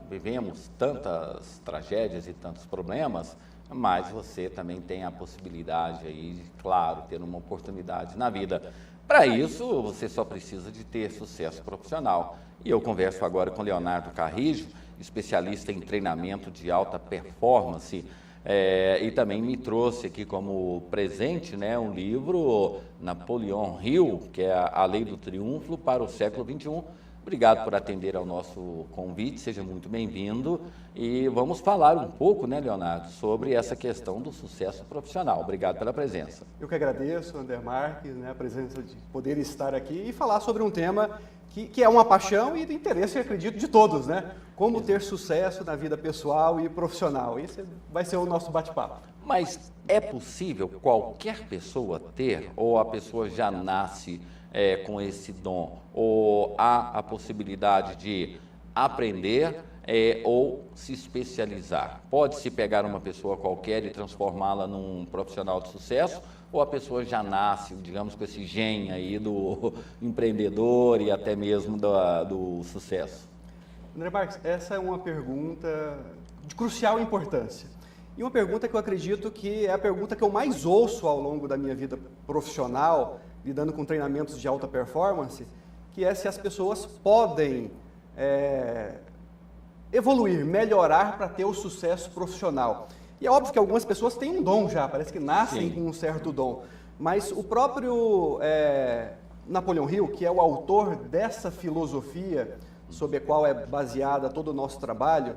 vivemos tantas tragédias e tantos problemas, mas você também tem a possibilidade aí de, claro, ter uma oportunidade na vida. Para isso, você só precisa de ter sucesso profissional. E eu converso agora com Leonardo Carrijo, especialista em treinamento de alta performance, e também me trouxe aqui como presente, né, um livro, Napoleon Hill, que é a Lei do Triunfo para o século XXI. Obrigado por atender ao nosso convite, seja muito bem-vindo. E vamos falar um pouco, né, Leonardo, sobre essa questão do sucesso profissional. Obrigado pela presença. Eu que agradeço, André Marques, né, a presença de poder estar aqui e falar sobre um tema que é uma paixão e do interesse, eu acredito, de todos, né? Como ter sucesso na vida pessoal e profissional. Esse vai ser o nosso bate-papo. Mas é possível qualquer pessoa ter, ou a pessoa já nasce com esse dom, ou há a possibilidade de aprender ou se especializar? Pode-se pegar uma pessoa qualquer e transformá-la num profissional de sucesso, ou a pessoa já nasce, digamos, com esse gene aí do empreendedor e até mesmo do sucesso? André Marques, essa é uma pergunta de crucial importância. E uma pergunta que eu acredito que é a pergunta que eu mais ouço ao longo da minha vida profissional, lidando com treinamentos de alta performance, que é se as pessoas podem evoluir, melhorar para ter o sucesso profissional. E é óbvio que algumas pessoas têm um dom já, parece que nascem com um certo dom. Mas o próprio Napoleon Hill, que é o autor dessa filosofia sobre a qual é baseada todo o nosso trabalho,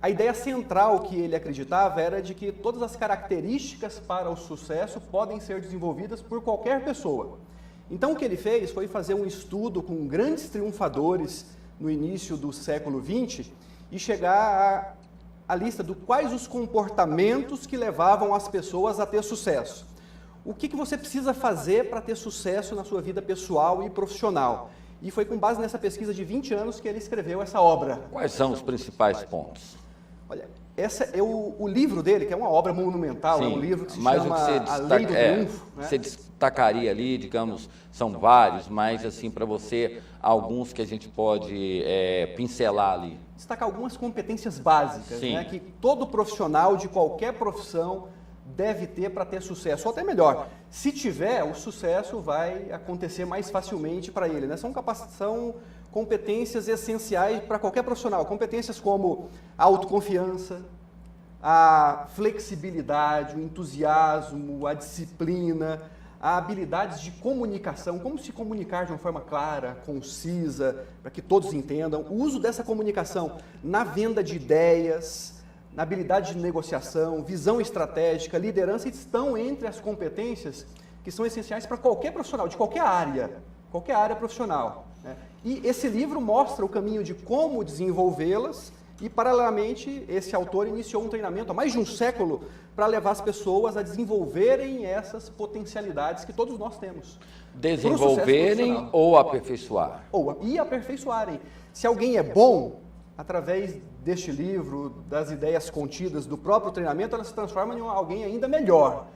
a ideia central que ele acreditava era de que todas as características para o sucesso podem ser desenvolvidas por qualquer pessoa. Então o que ele fez foi fazer um estudo com grandes triunfadores no início do século XX e chegar à lista de quais os comportamentos que levavam as pessoas a ter sucesso. O que você precisa fazer para ter sucesso na sua vida pessoal e profissional? E foi com base nessa pesquisa de 20 anos que ele escreveu essa obra. Quais são os principais pontos? Olha, esse é o livro dele, que é uma obra monumental, é um livro que se chama A Lei do Triunfo. Você destacaria ali, digamos, são vários, mas assim, para você, alguns que a gente pode pincelar ali. Destacar algumas competências básicas, né, que todo profissional de qualquer profissão deve ter para ter sucesso, ou até melhor, se tiver, o sucesso vai acontecer mais facilmente para ele, né? São competências essenciais para qualquer profissional, competências como a autoconfiança, a flexibilidade, o entusiasmo, a disciplina, a habilidades de comunicação, como se comunicar de uma forma clara, concisa, para que todos entendam, o uso dessa comunicação na venda de ideias, na habilidade de negociação, visão estratégica, liderança, estão entre as competências que são essenciais para qualquer profissional, de qualquer área profissional, né? E esse livro mostra o caminho de como desenvolvê-las e, paralelamente, esse autor iniciou um treinamento há mais de um século para levar as pessoas a desenvolverem essas potencialidades que todos nós temos. Desenvolverem ou aperfeiçoar? E aperfeiçoarem. Se alguém é bom, através deste livro, das ideias contidas do próprio treinamento, ela se transforma em alguém ainda melhor.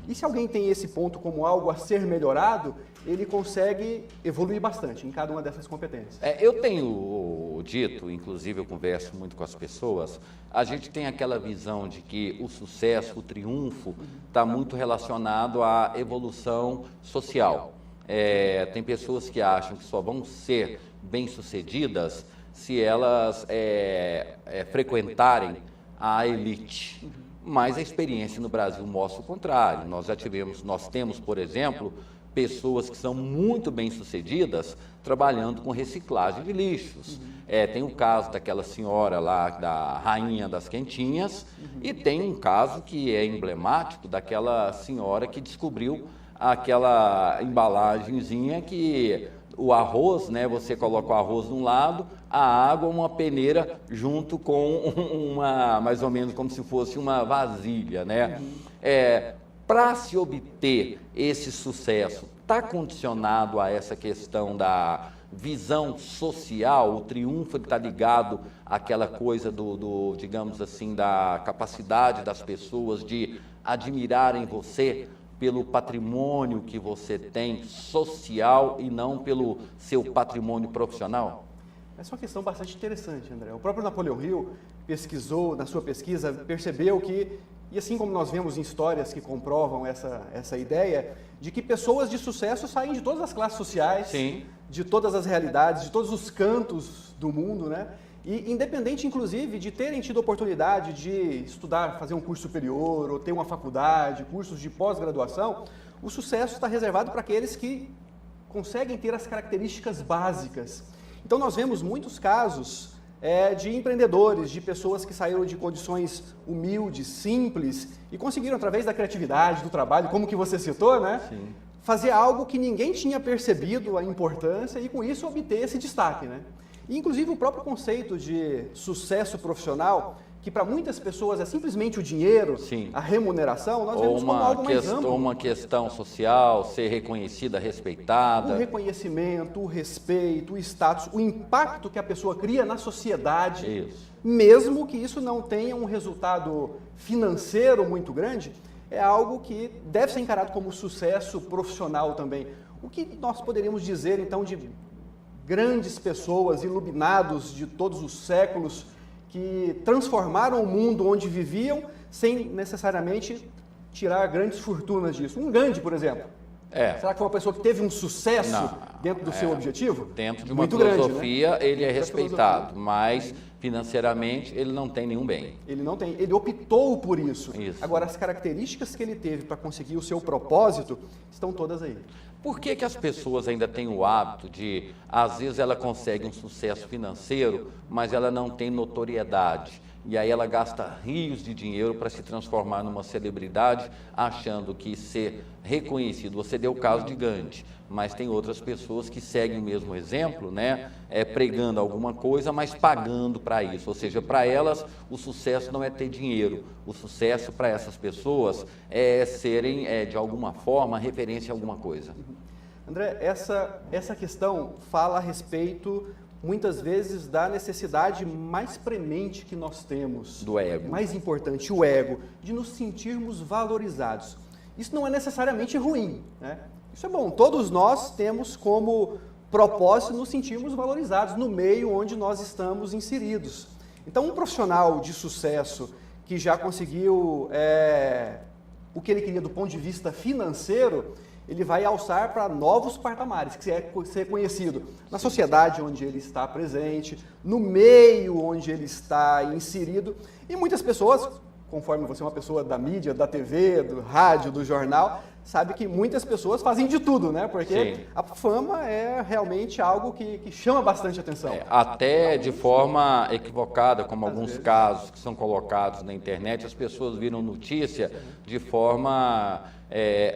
E se alguém tem esse ponto como algo a ser melhorado, ele consegue evoluir bastante em cada uma dessas competências. Eu tenho dito, inclusive eu converso muito com as pessoas, a gente tem aquela visão de que o sucesso, o triunfo, está muito relacionado à evolução social. Tem pessoas que acham que só vão ser bem-sucedidas se elas frequentarem a elite. Mas a experiência no Brasil mostra o contrário. Nós temos, por exemplo, pessoas que são muito bem-sucedidas trabalhando com reciclagem de lixos. Tem o caso daquela senhora lá, da Rainha das Quentinhas, e tem um caso que é emblemático daquela senhora que descobriu aquela embalagenzinha que o arroz, né, você coloca o arroz de um lado, a água, uma peneira junto com mais ou menos como se fosse uma vasilha, né? Para se obter esse sucesso, está condicionado a essa questão da visão social, o triunfo está ligado àquela coisa digamos assim, da capacidade das pessoas de admirarem você pelo patrimônio que você tem social e não pelo seu patrimônio profissional? Essa é uma questão bastante interessante, André. O próprio Napoleão Hill pesquisou, na sua pesquisa, percebeu que, e assim como nós vemos em histórias que comprovam essa ideia, de que pessoas de sucesso saem de todas as classes sociais, Sim. de todas as realidades, de todos os cantos do mundo, né? E independente, inclusive, de terem tido oportunidade de estudar, fazer um curso superior, ou ter uma faculdade, cursos de pós-graduação, o sucesso está reservado para aqueles que conseguem ter as características básicas. Então, nós vemos muitos casos de empreendedores, de pessoas que saíram de condições humildes, simples, e conseguiram, através da criatividade, do trabalho, como que você citou, né? Sim. Fazer algo que ninguém tinha percebido a importância e, com isso, obter esse destaque, né? E, inclusive, o próprio conceito de sucesso profissional, que para muitas pessoas é simplesmente o dinheiro, Sim. a remuneração, nós vemos como algo mais amplo. Ou uma questão social, ser reconhecida, respeitada. O reconhecimento, o respeito, o status, o impacto que a pessoa cria na sociedade, Isso. mesmo que isso não tenha um resultado financeiro muito grande, é algo que deve ser encarado como sucesso profissional também. O que nós poderíamos dizer, então, de grandes pessoas, iluminados de todos os séculos, que transformaram o mundo onde viviam sem necessariamente tirar grandes fortunas disso? Um Gandhi, por exemplo. Será que foi uma pessoa que teve um sucesso dentro do seu objetivo? Dentro de uma muito filosofia, grande, né? ele é respeitado, mas financeiramente ele não tem nenhum bem. Ele não tem, ele optou por isso. Isso. Agora, as características que ele teve para conseguir o seu propósito estão todas aí. Por que as pessoas ainda têm o hábito de, às vezes ela consegue um sucesso financeiro, mas ela não tem notoriedade? E aí ela gasta rios de dinheiro para se transformar numa celebridade, achando que ser reconhecido. Você deu o caso de Gandhi, mas tem outras pessoas que seguem o mesmo exemplo, né? Pregando alguma coisa, mas pagando para isso. Ou seja, para elas o sucesso não é ter dinheiro. O sucesso para essas pessoas é serem, de alguma forma, referência a alguma coisa. André, essa questão fala a respeito, muitas vezes, da necessidade mais premente que nós temos. Do ego. Mais importante, o ego, de nos sentirmos valorizados. Isso não é necessariamente ruim, né? Isso é bom. Todos nós temos como propósito nos sentirmos valorizados no meio onde nós estamos inseridos. Então, um profissional de sucesso que já conseguiu o que ele queria do ponto de vista financeiro, ele vai alçar para novos patamares, que é ser conhecido na sociedade onde ele está presente, no meio onde ele está inserido. E muitas pessoas, conforme você é uma pessoa da mídia, da TV, do rádio, do jornal, sabe que muitas pessoas fazem de tudo, né? Porque Sim. a fama é realmente algo que chama bastante atenção. Até de forma equivocada, como alguns casos que são colocados na internet, as pessoas viram notícia de forma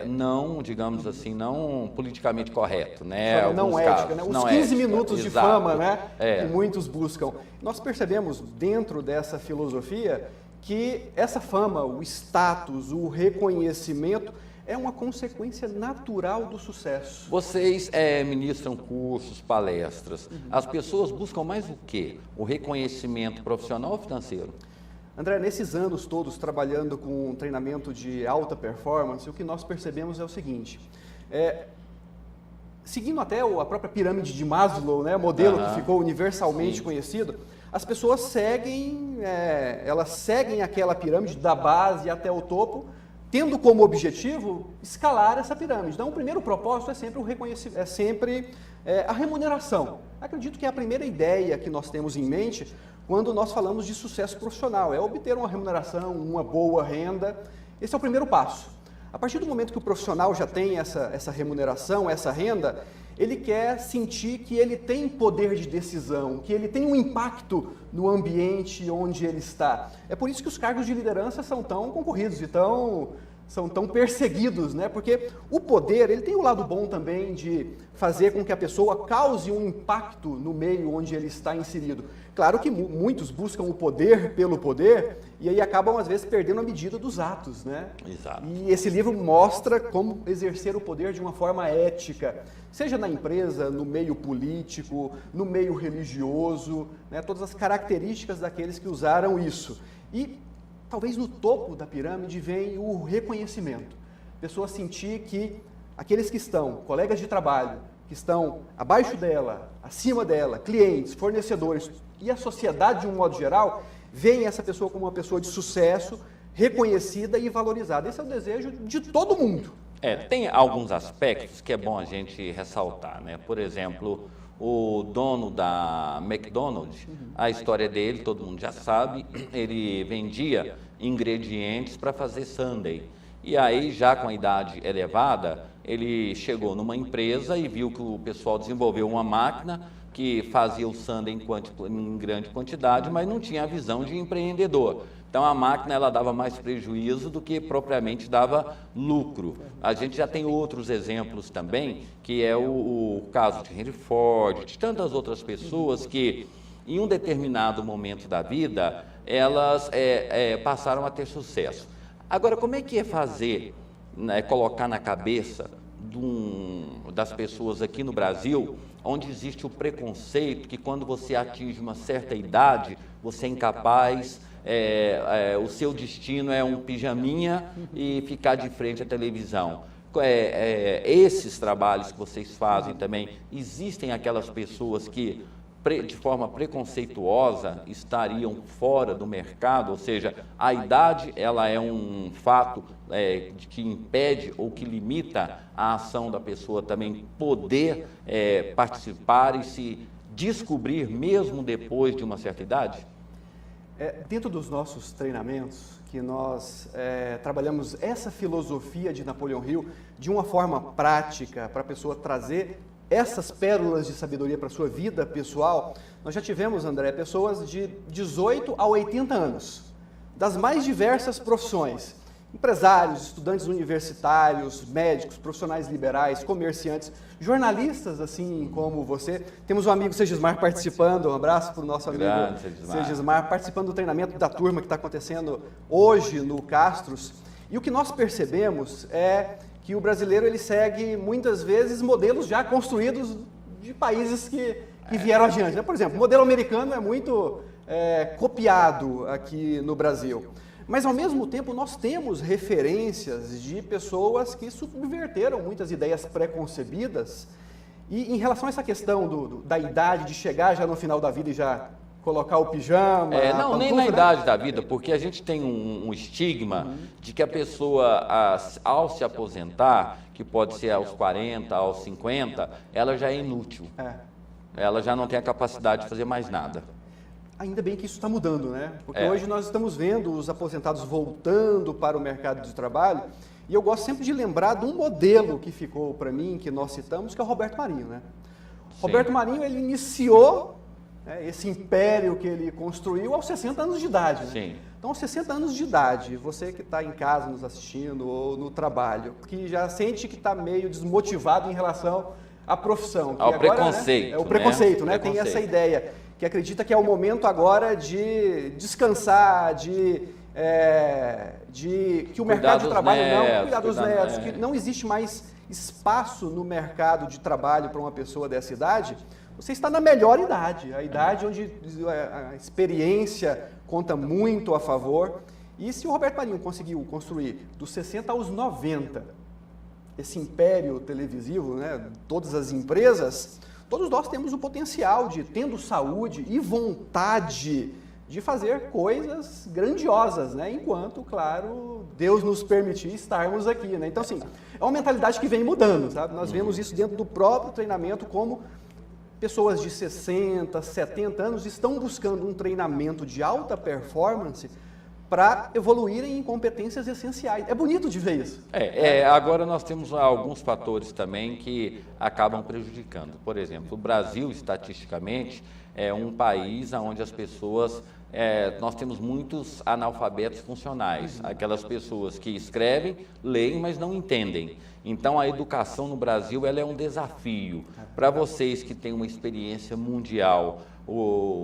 não, digamos assim, não politicamente correto, né? Não ética, né? Os 15 minutos de fama, né? Que muitos buscam. Nós percebemos dentro dessa filosofia que essa fama, o status, o reconhecimento é uma consequência natural do sucesso. Vocês ministram cursos, palestras. As pessoas buscam mais o quê? O reconhecimento profissional ou financeiro? André, nesses anos todos trabalhando com treinamento de alta performance, o que nós percebemos é o seguinte, seguindo até a própria pirâmide de Maslow, né, modelo que ficou universalmente conhecido, as pessoas seguem, elas seguem aquela pirâmide da base até o topo, tendo como objetivo escalar essa pirâmide. Então, o primeiro propósito é sempre o reconhecimento, a remuneração. Acredito que é a primeira ideia que nós temos em mente quando nós falamos de sucesso profissional, é obter uma remuneração, uma boa renda. Esse é o primeiro passo. A partir do momento que o profissional já tem essa remuneração, essa renda, ele quer sentir que ele tem poder de decisão, que ele tem um impacto no ambiente onde ele está. É por isso que os cargos de liderança são tão concorridos e são tão perseguidos, né? Porque o poder, ele tem o lado bom também de fazer com que a pessoa cause um impacto no meio onde ele está inserido. Claro que muitos buscam o poder pelo poder e aí acabam, às vezes, perdendo a medida dos atos, né? Exato. E esse livro mostra como exercer o poder de uma forma ética, seja na empresa, no meio político, no meio religioso, né? Todas as características daqueles que usaram isso. E talvez no topo da pirâmide vem o reconhecimento. A pessoa sentir que aqueles que estão, colegas de trabalho, que estão abaixo dela, acima dela, clientes, fornecedores e a sociedade de um modo geral, veem essa pessoa como uma pessoa de sucesso, reconhecida e valorizada. Esse é o desejo de todo mundo. Tem alguns aspectos que é bom a gente ressaltar, né? Por exemplo, o dono da McDonald's, a história dele, todo mundo já sabe, ele vendia ingredientes para fazer sundae. E aí, já com a idade elevada, ele chegou numa empresa e viu que o pessoal desenvolveu uma máquina que fazia o sundae em grande quantidade, mas não tinha a visão de empreendedor. Então, a máquina ela dava mais prejuízo do que propriamente dava lucro. A gente já tem outros exemplos também, que é o caso de Henry Ford, de tantas outras pessoas que, em um determinado momento da vida, elas passaram a ter sucesso. Agora, como é que é fazer, né, colocar na cabeça das pessoas aqui no Brasil, onde existe o preconceito que quando você atinge uma certa idade, você é incapaz, o seu destino é um pijaminha e ficar de frente à televisão. Esses trabalhos que vocês fazem também, existem aquelas pessoas que de forma preconceituosa estariam fora do mercado, ou seja, a idade ela é um fato que impede ou que limita a ação da pessoa também poder participar e se descobrir mesmo depois de uma certa idade? Dentro dos nossos treinamentos, que nós trabalhamos essa filosofia de Napoleão Hill de uma forma prática para a pessoa trazer essas pérolas de sabedoria para a sua vida pessoal, nós já tivemos, André, pessoas de 18 a 80 anos, das mais diversas profissões, empresários, estudantes universitários, médicos, profissionais liberais, comerciantes, jornalistas, assim como você. Temos um amigo Segismar participando, um abraço para o nosso amigo Segismar, participando do treinamento da turma que está acontecendo hoje no Castros. E o que nós percebemos é que o brasileiro ele segue muitas vezes modelos já construídos de países que vieram adiante. Por exemplo, o modelo americano é muito copiado aqui no Brasil. Mas, ao mesmo tempo, nós temos referências de pessoas que subverteram muitas ideias preconcebidas. E em relação a essa questão da idade, de chegar já no final da vida e já colocar o pijama... Não, nem na idade da vida, porque a gente tem um estigma de que a pessoa, ao se aposentar, que pode ser aos 40, aos 50, ela já é inútil. Ela já não tem a capacidade de fazer mais nada. Ainda bem que isso está mudando, né? Porque hoje nós estamos vendo os aposentados voltando para o mercado de trabalho, e eu gosto sempre de lembrar de um modelo que ficou para mim, que nós citamos, que é o Roberto Marinho, né? Sim. Roberto Marinho, ele iniciou esse império que ele construiu aos 60 anos de idade, né? Sim. Então, aos 60 anos de idade, você que está em casa nos assistindo ou no trabalho, que já sente que está meio desmotivado em relação à profissão. Que ao agora, preconceito. É o preconceito, né? Tem essa ideia que acredita que é o momento agora de descansar, que o mercado de trabalho cuidar dos netos, que não existe mais espaço no mercado de trabalho para uma pessoa dessa idade. Você está na melhor idade, a idade onde a experiência conta muito a favor. E se o Roberto Marinho conseguiu construir dos 60 aos 90 esse império televisivo, né, todas as empresas, todos nós temos o potencial de, tendo saúde e vontade de fazer coisas grandiosas, né? Enquanto, claro, Deus nos permitir estarmos aqui, né? Então, assim, é uma mentalidade que vem mudando, sabe? Nós vemos isso dentro do próprio treinamento, como pessoas de 60, 70 anos estão buscando um treinamento de alta performance para evoluírem em competências essenciais. É bonito de ver isso. Agora nós temos alguns fatores também que acabam prejudicando. Por exemplo, o Brasil, estatisticamente, é um país onde as pessoas... nós temos muitos analfabetos funcionais, aquelas pessoas que escrevem, leem, mas não entendem. Então, a educação no Brasil ela é um desafio. Para vocês que têm uma experiência mundial,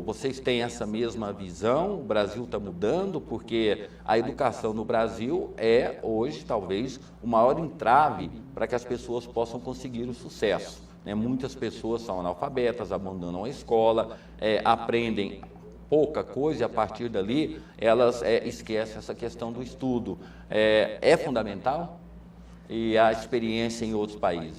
vocês têm essa mesma visão? O Brasil está mudando, porque a educação no Brasil é, hoje, talvez, o maior entrave para que as pessoas possam conseguir o sucesso. Muitas pessoas são analfabetas, abandonam a escola, aprendem pouca coisa e a partir dali elas esquecem essa questão do estudo. É fundamental? E a experiência em outros países?